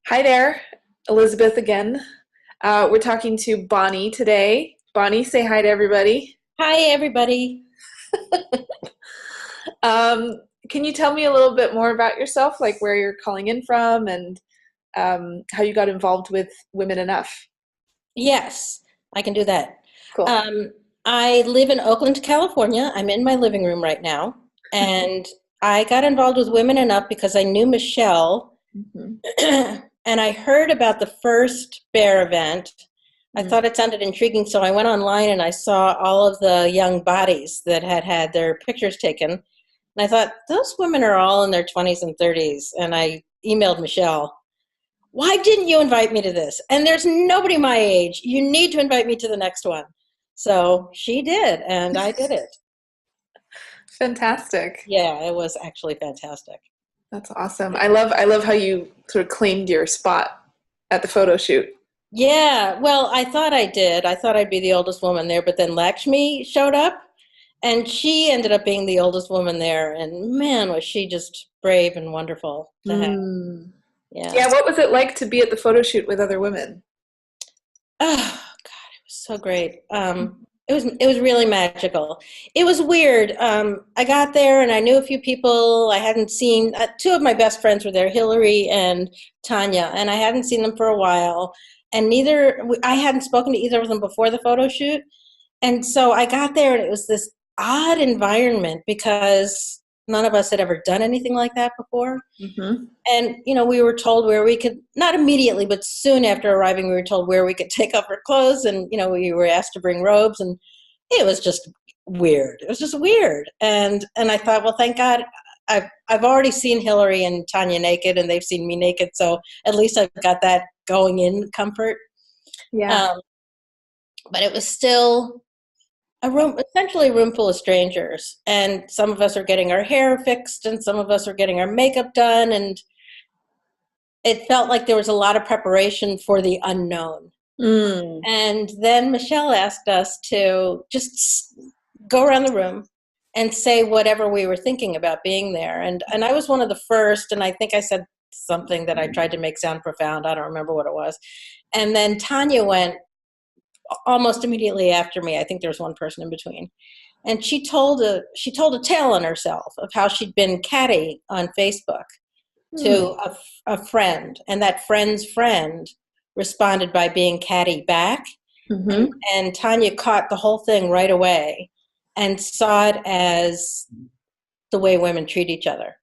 Hi there, Elizabeth again. We're talking to Bonnie today. Bonnie, say hi to everybody. Hi, everybody. Um, can you tell me a little bit more about yourself, like where you're calling in from and how you got involved with Women Enough? Yes, I can do that. Cool. Um, I live in Oakland, California. I'm in my living room right now. And I got involved with Women Enough because I knew Michelle Mhm. and I heard about the first bear event. I Mm. thought it sounded intriguing, so I went online and I saw all of the young bodies that had had their pictures taken. And I thought, those women are all in their 20s and 30s. And I emailed Michelle, why didn't you invite me to this? And there's nobody my age. You need to invite me to the next one. So she did, and I did it. Fantastic. Yeah, it was actually fantastic. That's awesome. I love how you sort of claimed your spot at the photo shoot. Yeah, well, I thought I did. I thought I'd be the oldest woman there, but then Lakshmi showed up, and she ended up being the oldest woman there. And man, was she just brave and wonderful to have. Mm. Yeah. Yeah, what was it like to be at the photo shoot with other women? Oh God, it was so great. It was really magical. It was weird. I got there and I knew a few people I hadn't seen. Two of my best friends were there, Hillary and Tanya, and I hadn't seen them for a while. And I hadn't spoken to either of them before the photo shoot. And so I got there and it was this odd environment because none of us had ever done anything like that before. Hmm. And, we were told where we could, not immediately, but soon after arriving, we were told where we could take off our clothes. And, we were asked to bring robes. And it was just weird. It was just weird. And I thought, well, thank God I've already seen Hillary and Tanya naked and they've seen me naked. So at least I've got that going in comfort. Yeah. Um, but it was still essentially a room full of strangers. And some of us are getting our hair fixed and some of us are getting our makeup done. And it felt like there was a lot of preparation for the unknown. Mm. And then Michelle asked us to just go around the room and say whatever we were thinking about being there. And I was one of the first, and I think I said something that I tried to make sound profound. I don't remember what it was. And then Tanya went almost immediately after me. I think there was one person in between. And she told a tale on herself of how she'd been catty on Facebook Mm. to a friend, and that friend's friend responded by being catty back. And, Hmm. and Tanya caught the whole thing right away and saw it as the way women treat each other.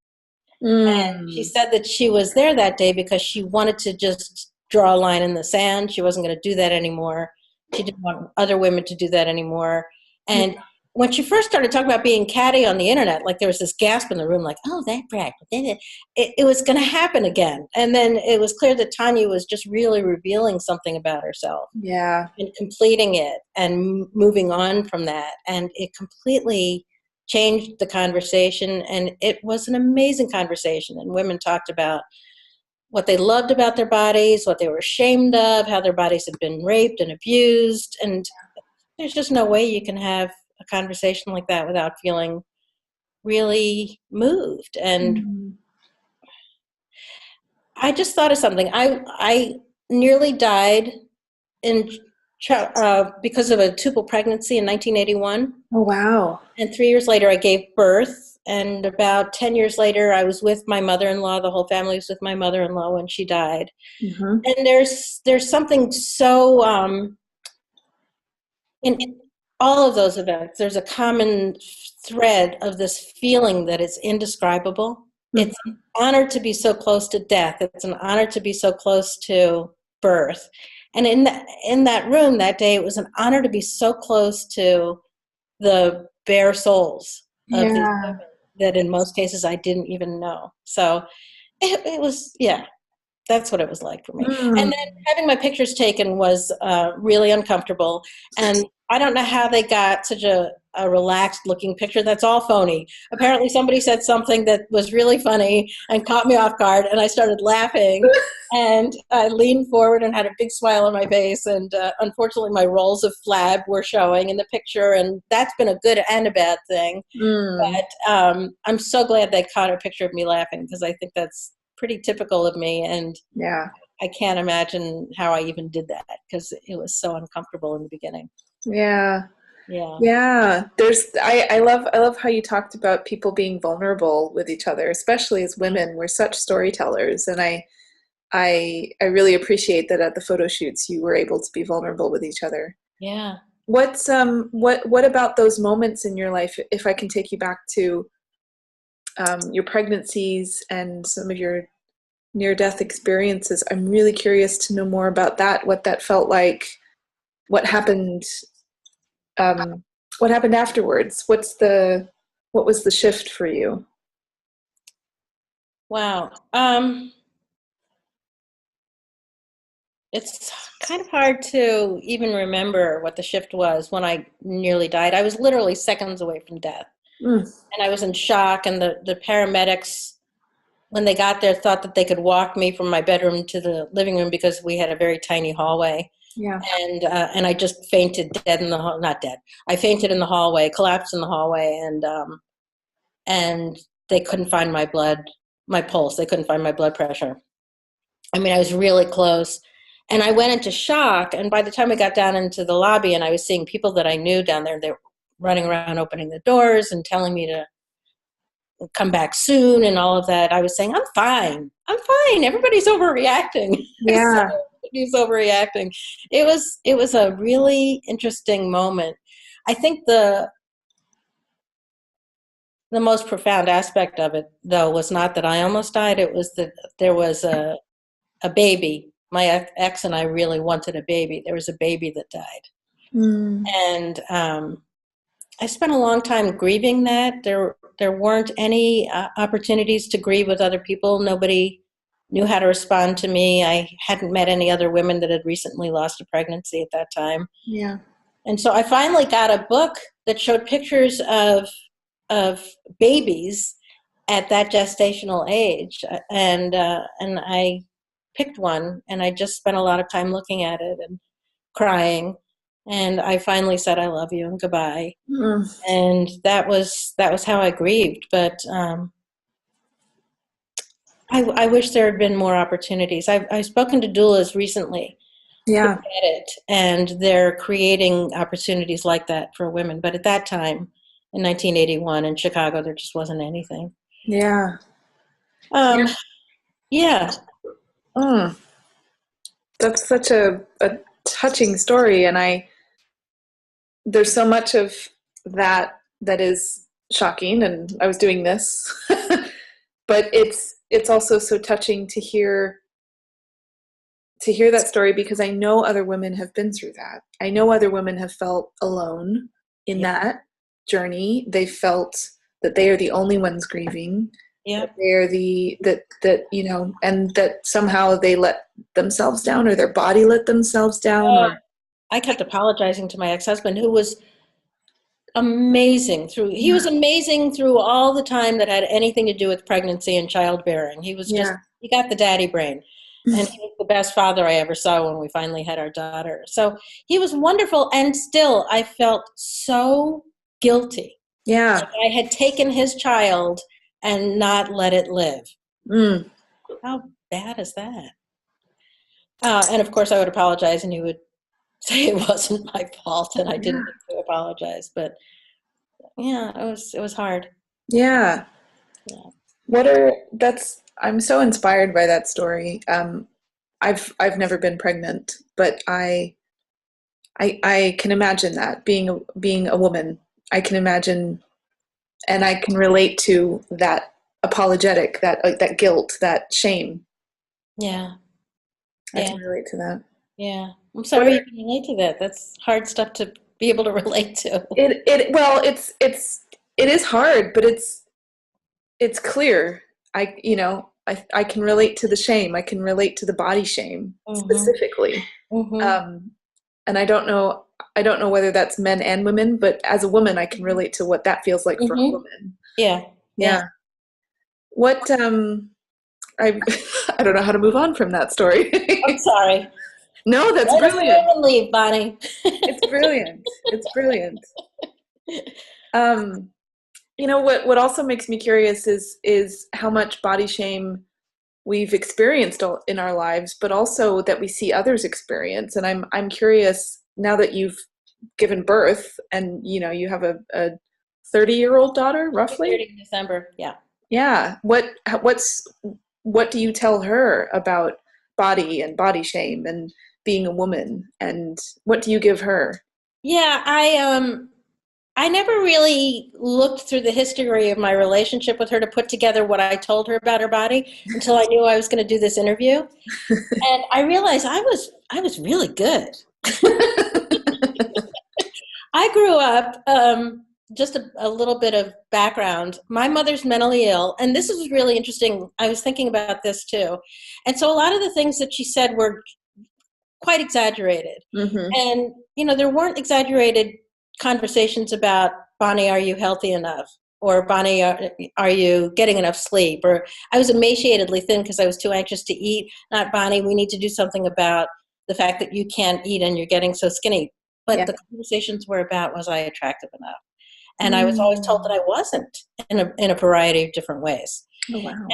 And she Mm. said that she was there that day because she wanted to just draw a line in the sand. She wasn't going to do that anymore. She didn't want other women to do that anymore. And when she first started talking about being catty on the internet, like there was this gasp in the room, like, oh, that brag. It was going to happen again. And then it was clear that Tanya was just really revealing something about herself Yeah. and completing it and moving on from that. And it completely changed the conversation. And it was an amazing conversation. And women talked about what they loved about their bodies, what they were ashamed of, how their bodies had been raped and abused. And there's just no way you can have a conversation like that without feeling really moved. And Mm. I just thought of something. I nearly died in because of a tubal pregnancy in 1981. Oh, wow. And 3 years later, I gave birth. And about 10 years later, I was with my mother-in-law. The whole family was with my mother-in-law when she died. Hmm. And there's something so in all of those events, there's a common thread of this feeling that is indescribable. It's an honor to be so close to death. It's an honor to be so close to birth. And in that room that day, it was an honor to be so close to the bare souls of these Yeah. women that in most cases I didn't even know. So it was, yeah, that's what it was like for me. And then Mm. having my pictures taken was really uncomfortable. And I don't know how they got such a relaxed looking picture. That's all phony. Apparently, somebody said something that was really funny and caught me off guard, and I started laughing. And I leaned forward and had a big smile on my face. And unfortunately, my rolls of flab were showing in the picture, and that's been a good and a bad thing. Mm. But I'm so glad they caught a picture of me laughing because I think that's pretty typical of me. And Yeah. I can't imagine how I even did that because it was so uncomfortable in the beginning. Yeah. Yeah. Yeah. I love how you talked about people being vulnerable with each other, especially as women. We're such storytellers, and I really appreciate that at the photo shoots you were able to be vulnerable with each other. Yeah. What about those moments in your life, if I can take you back to your pregnancies and some of your near-death experiences? I'm really curious to know more about that, what that felt like, what happened, um, what happened afterwards. What was the shift for you? Wow. It's kind of hard to even remember what the shift was when I nearly died. I was literally seconds away from death. Mm, And I was in shock, and the paramedics, when they got there, thought that they could walk me from my bedroom to the living room because we had a very tiny hallway. yeah. And I just fainted dead in the hall. Not dead. I fainted in the hallway, collapsed in the hallway, and they couldn't find my my pulse. They couldn't find my blood pressure. I mean, I was really close. And I went into shock. And by the time I got down into the lobby and I was seeing people that I knew down there, they were running around opening the doors and telling me to come back soon and all of that. I was saying, I'm fine. I'm fine. Everybody's overreacting. So Yeah. everybody's overreacting. It was a really interesting moment. I think the most profound aspect of it, though, was not that I almost died. It was that there was a baby. My ex and I really wanted a baby. There was a baby that died. Mm, And I spent a long time grieving that. There weren't any opportunities to grieve with other people. Nobody knew how to respond to me. I hadn't met any other women that had recently lost a pregnancy at that time. yeah. And so I finally got a book that showed pictures of babies at that gestational age, and I picked one, and I just spent a lot of time looking at it and crying, and I finally said I love you and goodbye, Mm, and that was how I grieved. But I wish there had been more opportunities. I've spoken to doulas recently who yeah. get it, and they're creating opportunities like that for women. But at that time, in 1981 in Chicago, there just wasn't anything. Yeah. Um, yeah, Mm, that's such a touching story, and there's so much of that is shocking, and I was doing this. But it's also so touching to hear that story, because I know other women have been through that. I know other women have felt alone in yeah, that journey. They felt that they are the only ones grieving, yeah. that they are and that somehow they let themselves down, or their body let themselves down, Uh, or I kept apologizing to my ex-husband, who was amazing through. He was yeah, amazing through all the time that had anything to do with pregnancy and childbearing. yeah. He got the daddy brain, and he was the best father I ever saw when we finally had our daughter. So he was wonderful, and still I felt so guilty. Yeah. Like I had taken his child and not let it live. Mm, How bad is that? And of course, I would apologize, and he would say it wasn't my fault, and I yeah. didn't need to apologize. But yeah, it was hard. Yeah. Yeah. I'm so inspired by that story. I've never been pregnant, but I can imagine that being a woman. I can imagine, and I can relate to that apologetic, that guilt, that shame. Yeah. I Yeah. can relate to that. Yeah. I'm What sorry you can relate to that. That's hard stuff to be able to relate to. it well, it is hard, but it's clear. I can relate to the shame. I can relate to the body shame Mm-hmm. specifically. Mm-hmm. Um, and I don't know whether that's men and women, but as a woman, I can relate to what that feels like for a Mm-hmm. woman. Yeah. Yeah. Yeah. What I I don't know how to move on from that story. I'm sorry. No, that's Let us brilliant. live and leave, Bonnie. It's brilliant. It's brilliant. Um, what also makes me curious is how much body shame we've experienced in our lives, but also that we see others experience. And I'm curious, now that you've given birth and you have a 30-year-old daughter, roughly. 30 in December. Yeah. Yeah. What do you tell her about body and body shame and being a woman, and what do you give her? Yeah, I never really looked through the history of my relationship with her to put together what I told her about her body until I knew I was going to do this interview. And I realized I was really good. I grew up, just a little bit of background. My mother's mentally ill, and this is really interesting. I was thinking about this too. And so a lot of the things that she said were quite exaggerated. Mm-hmm. And, there weren't exaggerated conversations about, Bonnie, are you healthy enough? Or, Bonnie, are you getting enough sleep? Or I was emaciatedly thin because I was too anxious to eat. Not, Bonnie, we need to do something about the fact that you can't eat and you're getting so skinny. But Yeah. the conversations were about, was I attractive enough? And I was always told that Mm. I wasn't, in a variety of different ways. Oh, wow.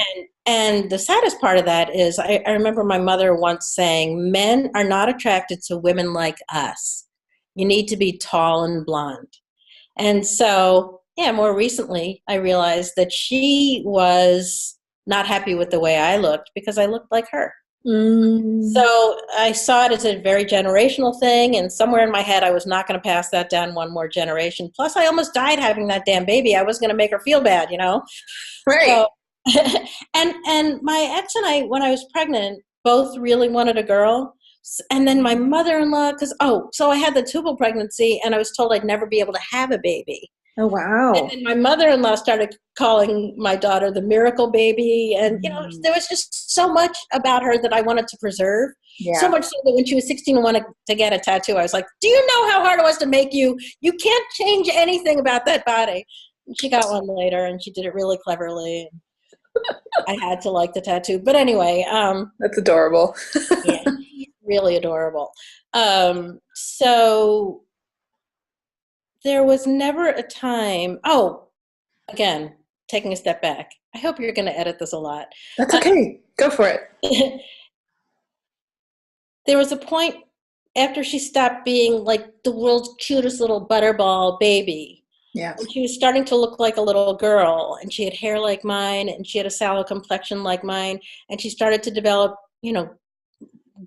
And the saddest part of that is I remember my mother once saying, men are not attracted to women like us. You need to be tall and blonde. And so, yeah, more recently, I realized that she was not happy with the way I looked because I looked like her. Mm. So I saw it as a very generational thing, and somewhere in my head, I was not going to pass that down one more generation. Plus, I almost died having that damn baby. I was going to make her feel bad, Right. So, and my ex and I, when I was pregnant, both really wanted a girl. And then my mother-in-law, so I had the tubal pregnancy, and I was told I'd never be able to have a baby. Oh, wow. And then my mother-in-law started calling my daughter the miracle baby. And, there was just so much about her that I wanted to preserve. Yeah. So much so that when she was 16 and wanted to get a tattoo, I was like, do you know how hard it was to make you? You can't change anything about that body. And she got one later, and she did it really cleverly. I had to like the tattoo. But anyway. That's adorable. Yeah, really adorable. So there was never a time. Oh, again, taking a step back. I hope you're going to edit this a lot. That's okay. Go for it. There was a point after she stopped being like the world's cutest little butterball baby. Yeah. And she was starting to look like a little girl, and she had hair like mine, and she had a sallow complexion like mine, and she started to develop,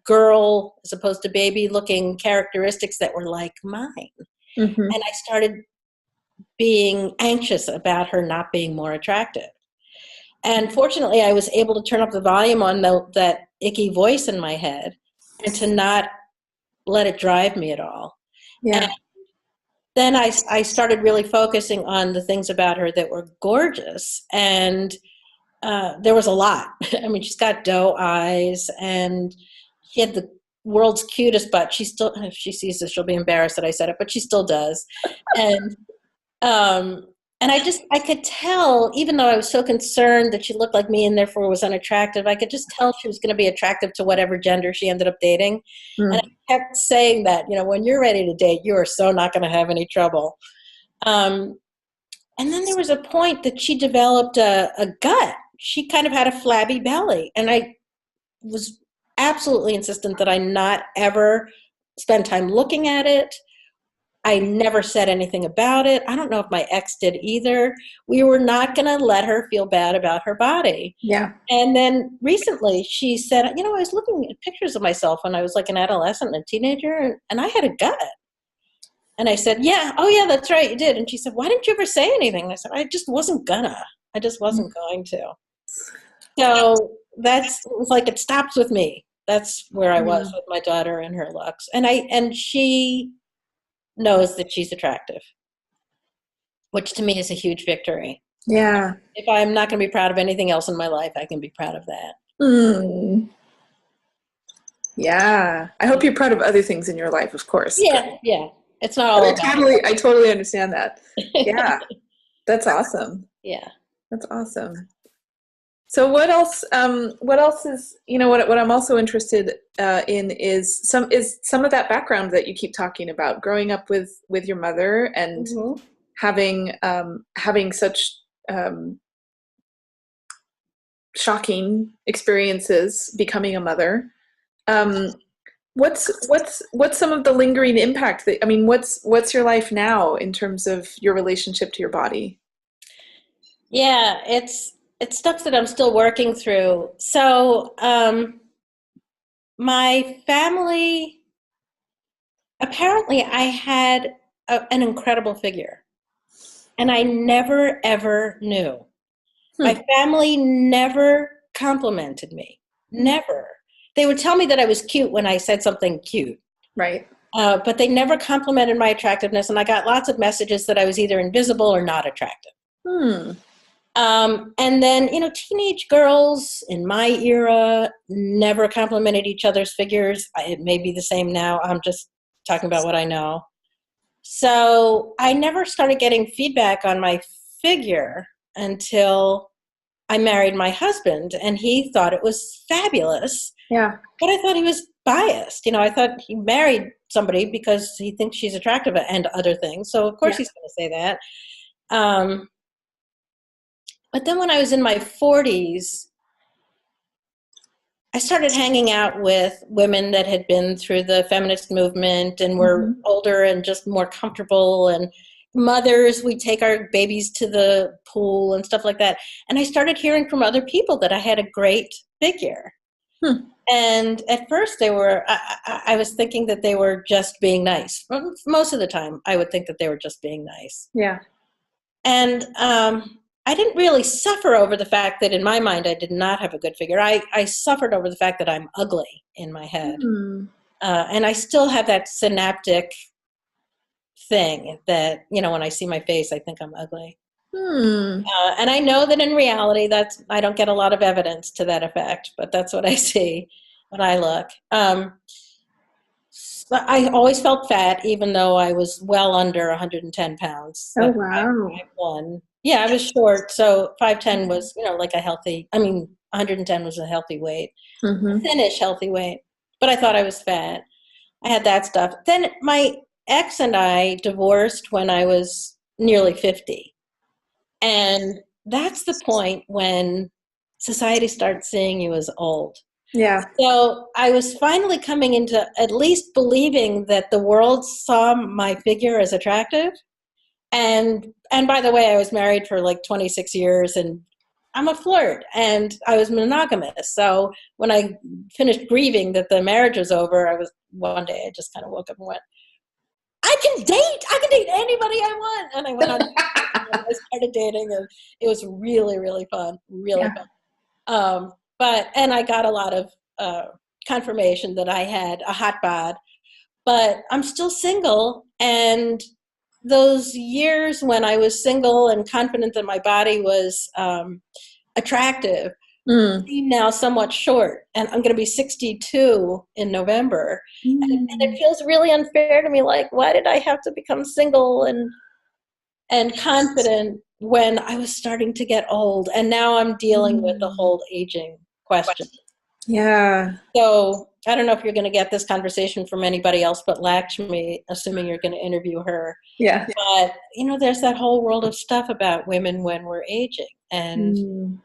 girl as opposed to baby looking characteristics that were like mine. Mm-hmm. And I started being anxious about her not being more attractive. And fortunately, I was able to turn up the volume on that icky voice in my head and to not let it drive me at all. Yeah. And then I started really focusing on the things about her that were gorgeous. And there was a lot. I mean, she's got doe eyes, and she had the world's cutest butt. She still, if she sees this, she'll be embarrassed that I said it, but she still does. And I could tell, even though I was so concerned that she looked like me and therefore was unattractive, I could just tell she was going to be attractive to whatever gender she ended up dating. Mm. And I kept saying that, when you're ready to date, you are so not going to have any trouble. And then there was a point that she developed a gut. She kind of had a flabby belly. And I was absolutely insistent that I not ever spend time looking at it. I never said anything about it. I don't know if my ex did either. We were not going to let her feel bad about her body. Yeah. And then recently she said, I was looking at pictures of myself when I was like an adolescent and a teenager, and I had a gut. And I said, yeah, oh yeah, that's right, you did. And she said, why didn't you ever say anything? And I said, I just wasn't gonna. I just wasn't going to. So it was like it stops with me. That's where I was with my daughter and her looks. And she knows that she's attractive, which to me is a huge victory. Yeah. If I'm not going to be proud of anything else in my life, I can be proud of that. Mm. Yeah. I hope you're proud of other things in your life, of course. Yeah. It's not all about it. I totally understand that. Yeah. That's awesome. Yeah. That's awesome. So what else is, what I'm also interested in is some of that background that you keep talking about, growing up with your mother and having such shocking experiences becoming a mother. Um, what's some of the lingering impact that, I mean, what's your life now in terms of your relationship to your body? Yeah, it's stuff that I'm still working through. So, my family, apparently, I had an incredible figure, and I never ever knew. Hmm. My family never complimented me. Never. They would tell me that I was cute when I said something cute, Right. but they never complimented my attractiveness, and I got lots of messages that I was either invisible or not attractive. Hmm. And then, teenage girls in my era never complimented each other's figures. It may be the same now. I'm just talking about what I know. So I never started getting feedback on my figure until I married my husband, and he thought it was fabulous. Yeah. But I thought he was biased. I thought he married somebody because he thinks she's attractive and other things. So, of course, Yeah. he's going to say that. But then when I was in my 40s, I started hanging out with women that had been through the feminist movement and were Mhm. older and just more comfortable, and mothers. We take our babies to the pool and stuff like that. And I started hearing from other people that I had a great figure. Hmm. And at first I was thinking that they were just being nice. Most of the time I would think that they were just being nice. Yeah. And I didn't really suffer over the fact that in my mind I did not have a good figure. I suffered over the fact that I'm ugly in my head. Hmm. And I still have that synaptic thing that, when I see my face, I think I'm ugly. Hmm. And I know that in reality, I don't get a lot of evidence to that effect, but that's what I see when I look. I always felt fat, even though I was well under 110 pounds. Oh, Like wow. 5'1". Yeah, I was short, so 5'10" was, like a healthy. I mean, 110 was a healthy weight, a Mm-hmm. thinnish healthy weight. But I thought I was fat. I had that stuff. Then my ex and I divorced when I was nearly 50. And that's the point when society starts seeing you as old. Yeah. So I was finally coming into at least believing that the world saw my figure as attractive. And by the way, I was married for like 26 years, and I'm a flirt, and I was monogamous. So when I finished grieving that the marriage was over, one day I just kind of woke up and went, I can date anybody I want. And I went on and I started dating, and it was really, really fun, really Yeah. fun. And I got a lot of confirmation that I had a hot bod, but I'm still single. And those years when I was single and confident that my body was attractive Mm. seem now somewhat short. And I'm going to be 62 in November. And it Mm. feels really unfair to me. Like, why did I have to become single and confident when I was starting to get old? And now I'm dealing with the Mm. whole aging question. Yeah. So I don't know if you're going to get this conversation from anybody else but Lakshmi, assuming you're going to interview her. Yeah. But, there's that whole world of stuff about women when we're aging. And Mm.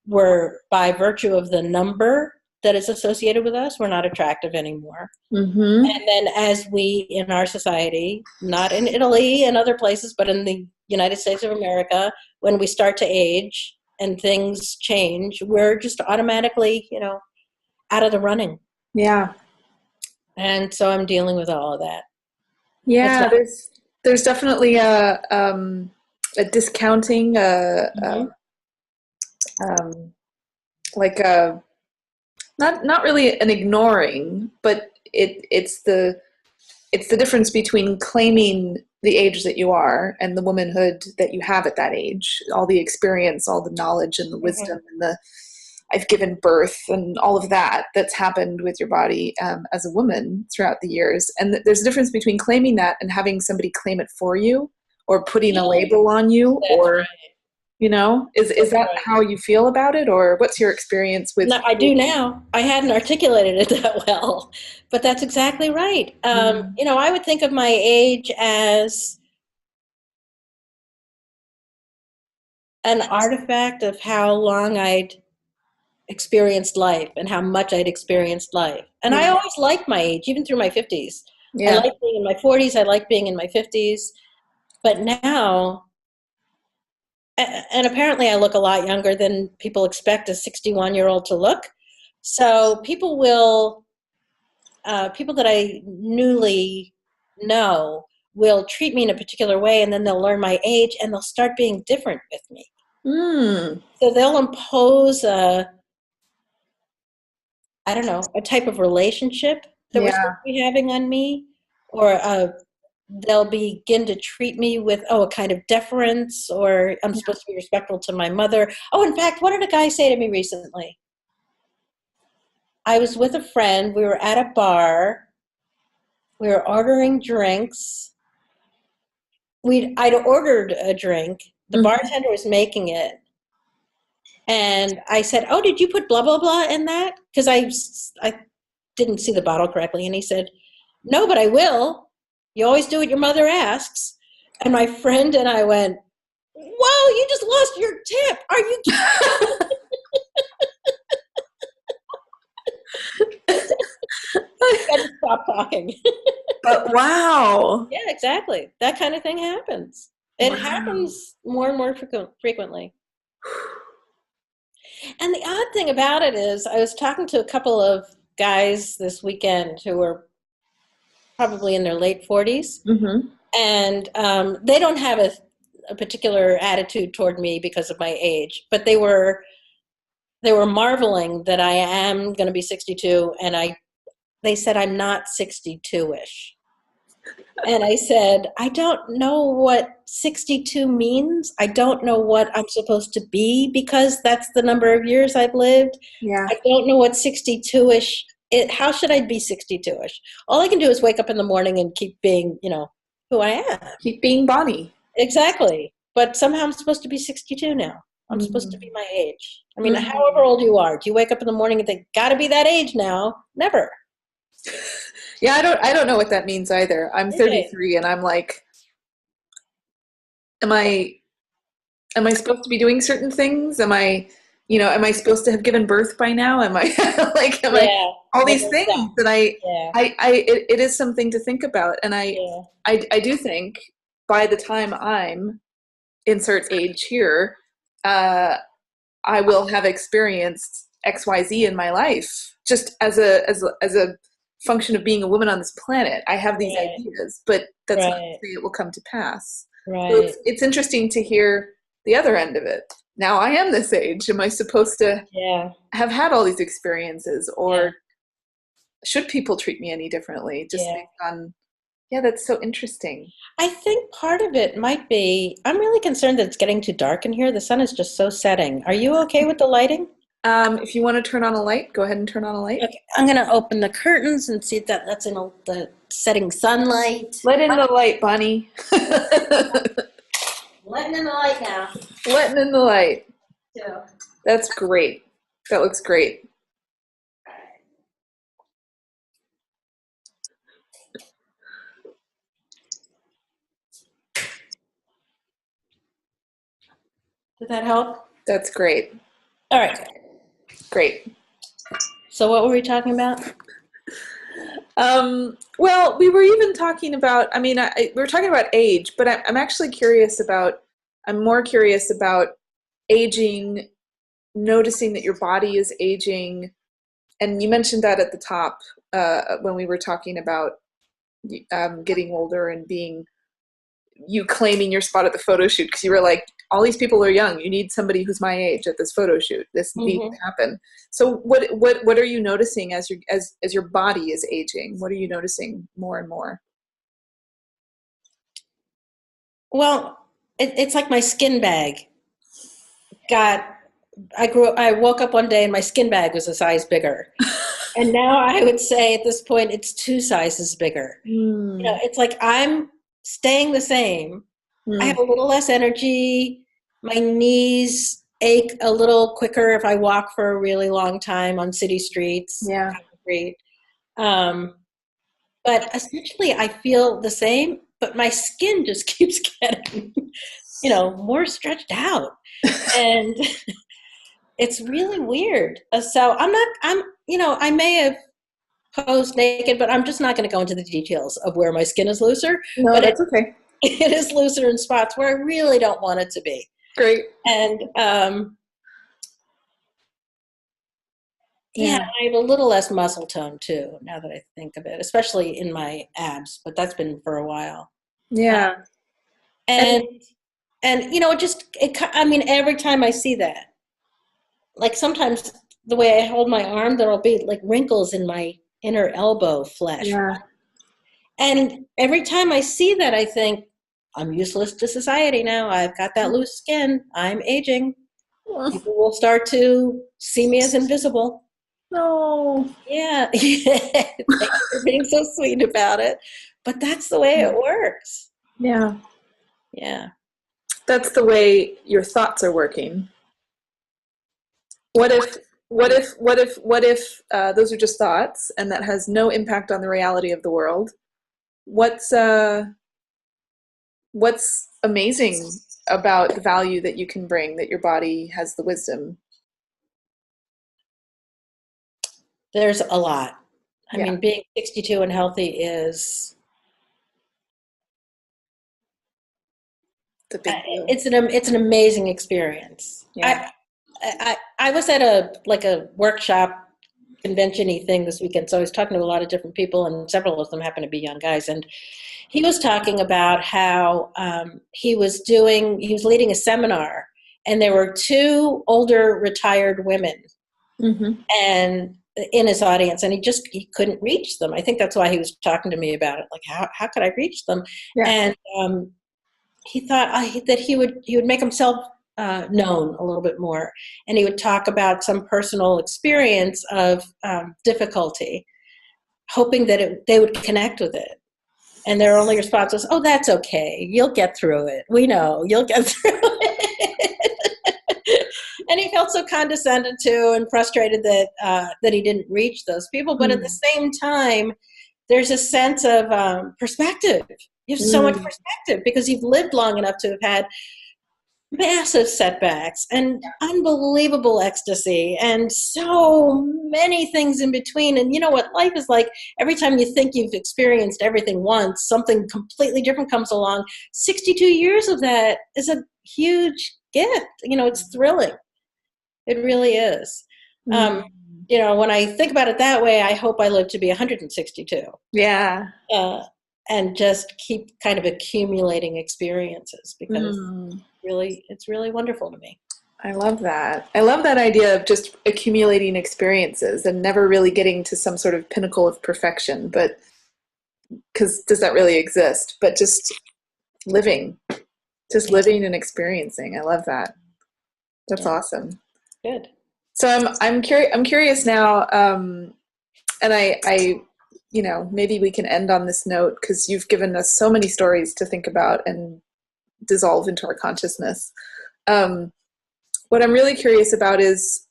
we're, by virtue of the number that is associated with us, we're not attractive anymore. Mm-hmm. And then as we, in our society, not in Italy and other places, but in the United States of America, when we start to age and things change, we're just automatically, out of the running. Yeah. And so I'm dealing with all of that. It's Yeah. not. There's definitely a discounting, Mhm. um, like a not really an ignoring, but it's the difference between claiming the age that you are and the womanhood that you have at that age, all the experience, all the knowledge and the wisdom and the I've given birth and all of that that's happened with your body as a woman throughout the years. And there's a difference between claiming that and having somebody claim it for you or putting a Yeah, label on you that's or, right. is That's that right. how you feel about it or what's your experience with? No, I do now. I hadn't articulated it that well, but that's exactly right. Mm. I would think of my age as an artifact of how long I'd experienced life and how much I'd experienced life. And I always liked my age, even through my 50s. I Yeah. liked being in my 40s. I liked being in my 50s. But now, and apparently I look a lot younger than people expect a 61-year-old to look. So people that I newly know will treat me in a particular way, and then they'll learn my age and they'll start being different with me. Mm. So they'll impose a type of relationship that we're supposed to be having on me, or they'll begin to treat me with, a kind of deference, or I'm supposed to be respectful to my mother. Oh, in fact, what did a guy say to me recently? I was with a friend. We were at a bar. We were ordering drinks. I'd ordered a drink. The bartender was making it. And I said, "Oh, did you put blah, blah, blah in that?" Because I didn't see the bottle correctly. And he said, "No, but I will. You always do what your mother asks." And my friend and I went, "Whoa, you just lost your tip. Are you kidding?" I had to stop talking. But wow. Yeah, exactly. That kind of thing happens. It happens more and more frequently. And the odd thing about it is, I was talking to a couple of guys this weekend who were probably in their late 40s, and they don't have a particular attitude toward me because of my age, but they were marveling that I am going to be 62, and they said I'm not 62-ish. And I said, I don't know what 62 means. I don't know what I'm supposed to be, because that's the number of years I've lived. Yeah. I don't know what 62-ish, how should I be 62-ish? All I can do is wake up in the morning and keep being, who I am. Keep being Bonnie. Exactly. But somehow I'm supposed to be 62 now. I'm supposed to be my age. I mean, however old you are, do you wake up in the morning and think, gotta be that age now? Never. Yeah, I don't know what that means either. I'm 33 and I'm like, am I supposed to be doing certain things? Am I supposed to have given birth by now? Am I all these things that it is something to think about. And I do think by the time I'm insert age here, I will have experienced XYZ in my life, just as a function of being a woman on this planet. I have these ideas, but that's not to say it will come to pass. Right. So it's interesting to hear the other end of it. Now I am this age. Am I supposed to have had all these experiences, or should people treat me any differently just based on? Yeah, that's so interesting. I think part of it might be, I'm really concerned that it's getting too dark in here. The sun is just so setting. Are you okay with the lighting? If you want to turn on a light, go ahead and turn on a light. Okay, I'm going to open the curtains and see if that lets in the setting sunlight. Let in the light, Bonnie. Letting in the light now. Letting in the light. Yeah. That's great. That looks great. Did that help? That's great. All right. Great. So what were we talking about? Well, we were even talking about, we were talking about age, but I'm actually I'm more curious about aging, noticing that your body is aging. And you mentioned that at the top when we were talking about getting older and you claiming your spot at the photo shoot, because you were like, all these people are young. You need somebody who's my age at this photo shoot. This needs to happen. So what are you noticing as your body is aging? What are you noticing more and more? Well, it's like my skin bag I woke up one day and my skin bag was a size bigger. And now I would say at this point, it's 2 sizes bigger. It's like I'm staying the same. I have a little less energy. My knees ache a little quicker if I walk for a really long time on city streets. Yeah. But essentially I feel the same, but my skin just keeps getting, more stretched out. And it's really weird. So I may have posed naked, but I'm just not going to go into the details of where my skin is looser. No, But that's okay. it is looser in spots where I really don't want it to be. Great. And yeah, Yeah. I have a little less muscle tone too, now that I think of it, especially in my abs, but that's been for a while. Yeah. And I mean, every time I see that, like sometimes the way I hold my arm, there'll be like wrinkles in my inner elbow flesh. Yeah. And every time I see that, I think, I'm useless to society now. I've got that loose skin. I'm aging. People will start to see me as invisible. No. Yeah. Thank you for being so sweet about it. But that's the way it works. Yeah. Yeah. That's the way your thoughts are working. What if those are just thoughts and that has no impact on the reality of the world? What's amazing about the value that you can bring, that your body has the wisdom? There's a lot. I Yeah. mean, being 62 and healthy is It's a big deal. it's an amazing experience. Yeah. I was at a workshop convention-y thing this weekend, so I was talking to a lot of different people, and several of them happen to be young guys. And he was talking about how he was leading a seminar, and there were two older retired women, Mm-hmm. and in his audience, and he couldn't reach them. I think that's why he was talking to me about it. Like, how could I reach them? Yeah. And he thought that he would make himself known a little bit more, and he would talk about some personal experience of difficulty, hoping that they would connect with it. And their only response was, "Oh, that's okay. You'll get through it. We know you'll get through it." And he felt so condescended to and frustrated that he didn't reach those people. But at the same time, there's a sense of perspective. You have so much perspective because you've lived long enough to have had massive setbacks and unbelievable ecstasy and so many things in between. And you know what life is like. Every time you think you've experienced everything once, something completely different comes along. 62 years of that is a huge gift. It's thrilling. It really is. When I think about it that way, I hope I live to be 162. Yeah. And just keep kind of accumulating experiences because it's really wonderful to me. I love that. I love that idea of just accumulating experiences and never really getting to some sort of pinnacle of perfection, but because does that really exist? But just living and experiencing. I love that. That's awesome. Good. So I'm curious now, and I maybe we can end on this note because you've given us so many stories to think about and dissolve into our consciousness. What I'm really curious about is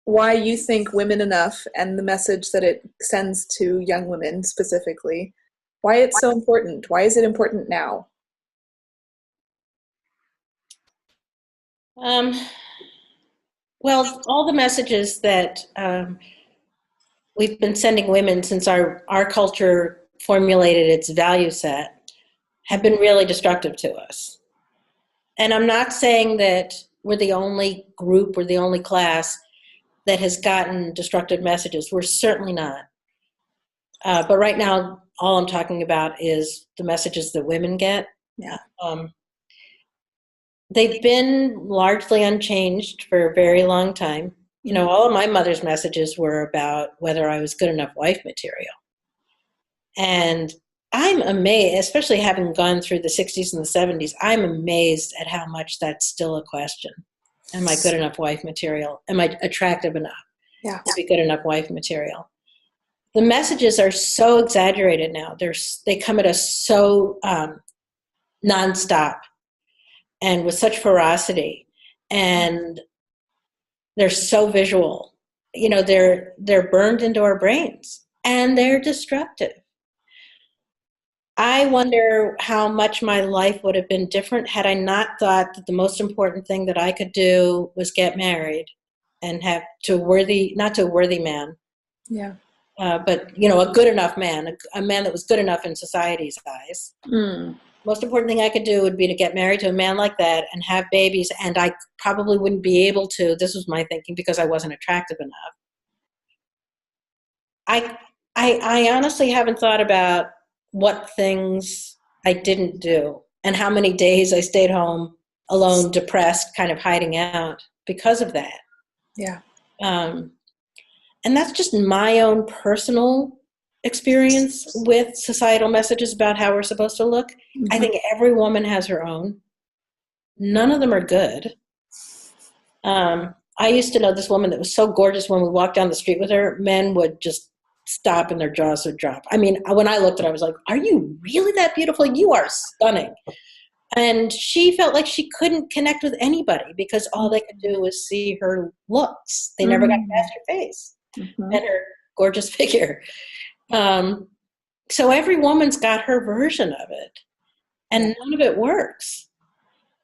why you think Women Enough and the message that it sends to young women specifically, why it's so important. Why is it important now? Well, all the messages that we've been sending women since our culture formulated its value set have been really destructive to us. And I'm not saying that we're the only group or the only class that has gotten destructive messages. We're certainly not. But right now, all I'm talking about is the messages that women get. Yeah. They've been largely unchanged for a very long time. All of my mother's messages were about whether I was good enough wife material. And I'm amazed, especially having gone through the 60s and the 70s, I'm amazed at how much that's still a question. Am I good enough wife material? Am I attractive enough to be good enough wife material? The messages are so exaggerated now. They come at us so nonstop and with such ferocity, and they're so visual. They're burned into our brains, and they're destructive. I wonder how much my life would have been different had I not thought that the most important thing that I could do was get married and have not to a worthy man, Yeah. but a good enough man, a man that was good enough in society's eyes. Mm. Most important thing I could do would be to get married to a man like that and have babies, and I probably wouldn't be able to. This was my thinking because I wasn't attractive enough. I honestly haven't thought about what things I didn't do and how many days I stayed home alone, depressed, kind of hiding out because of that. Yeah. And that's just my own personal experience with societal messages about how we're supposed to look. Mm-hmm. I think every woman has her own. None of them are good. I used to know this woman that was so gorgeous when we walked down the street with her, men would just stop and their jaws would drop. I mean, when I looked at her, I was like, are you really that beautiful? You are stunning. And she felt like she couldn't connect with anybody because all they could do was see her looks. They never got past her face and her gorgeous figure. So every woman's got her version of it, and none of it works.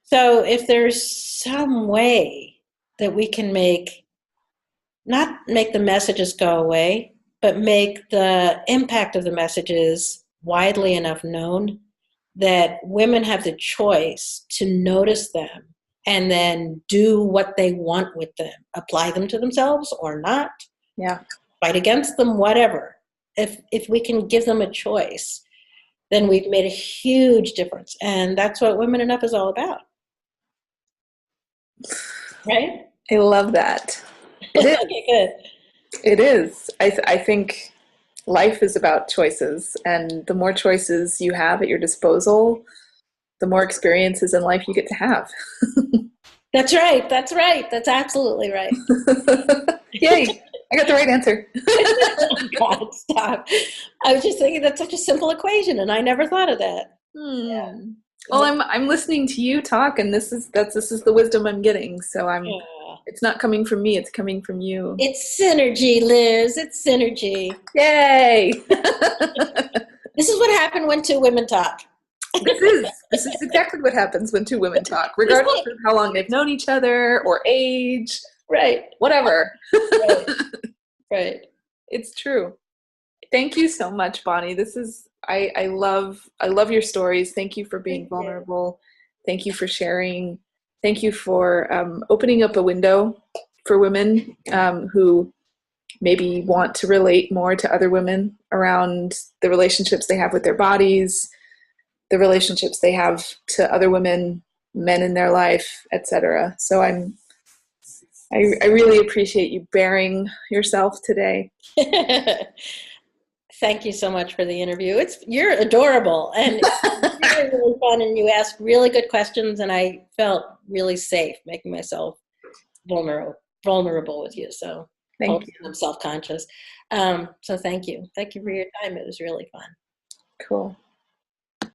So if there's some way that we can not make the messages go away, but make the impact of the messages widely enough known that women have the choice to notice them and then do what they want with them, apply them to themselves or not, fight against them, whatever. If we can give them a choice, then we've made a huge difference. And that's what Women and Up is all about. Right? I love that. It is. Okay, good. It is. I think life is about choices, and the more choices you have at your disposal, the more experiences in life you get to have. That's right. That's right. That's absolutely right. Yay. I got the right answer. Oh, God, stop. I was just thinking that's such a simple equation, and I never thought of that. Yeah. Well, I'm listening to you talk, and this is the wisdom I'm getting. So it's not coming from me; it's coming from you. It's synergy, Liz. It's synergy. Yay! This is what happened when two women talk. This is exactly what happens when two women talk, regardless of how long they've known each other or age. Right. Whatever. Right. It's true. Thank you so much, Bonnie. I love your stories. Thank you for being vulnerable. Thank you for sharing. Thank you for opening up a window for women who maybe want to relate more to other women around the relationships they have with their bodies, the relationships they have to other women, men in their life, etc. So I really appreciate you bearing yourself today. Thank you so much for the interview. You're adorable, and it's really, really fun, and you asked really good questions, and I felt really safe making myself vulnerable with you. So thank you. I'm self-conscious. So thank you. Thank you for your time. It was really fun. Cool.